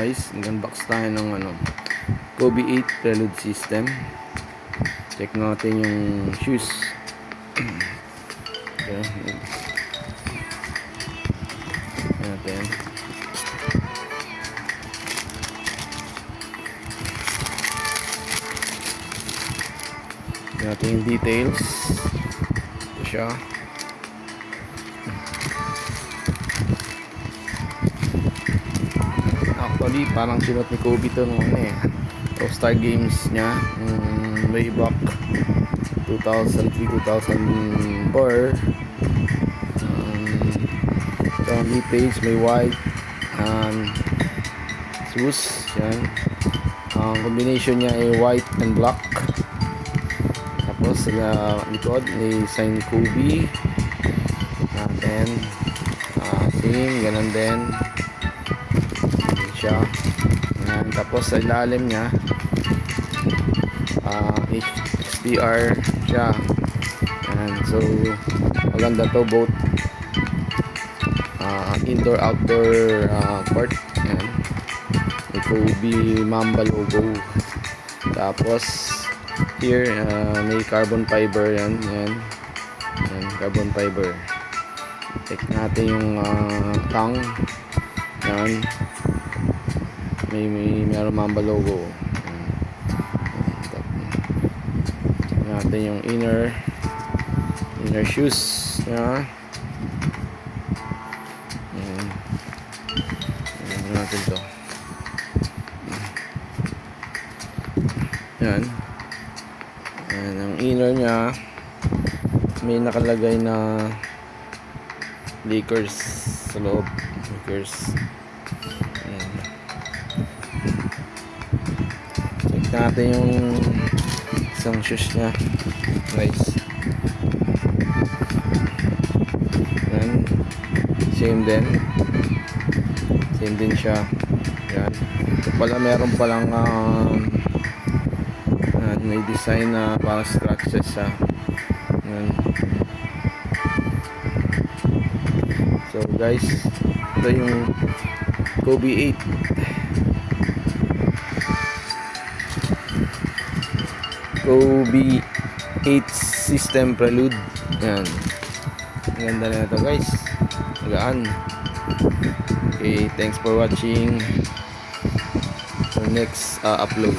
guys, mag-unbox tayo ng Kobe 8 Prelude System. Check natin yung shoes. Okay. Natin. Natin yung details. Ito siya. Actually, parang sinot ni Kobe ito nung All-Star Games niya way back 2003-2004. Ito ang details, may white shoes. Yan. Ang combination niya ay white and black. Tapos sa likod may sign Kobe. Then same, ganun din siya. Ayan. Tapos sa ilalim niya HDR siya. Ayan. So maganda to, both indoor outdoor court. Ayan. May Kobe Mamba logo. Tapos here may carbon fiber. Yan. Ayan. Ayan, carbon fiber. Check natin yung tongue. Yan. Meron Mamba logo. Check natin yung inner shoes niya. Ayan natin to. Yan. Ayan, ang inner niya may nakalagay na Lakers sa loob. Lakers. Ayan. Check natin yung isang shoes niya. Nice. Ayan. Same din siya. Ayan. So pala meron palang may design na parang scratches siya. Ayan. So guys, ito yung Kobe 8 System Prelude. Ayan. Ganda na ito guys. Magaan. Okay, thanks for watching. So next upload.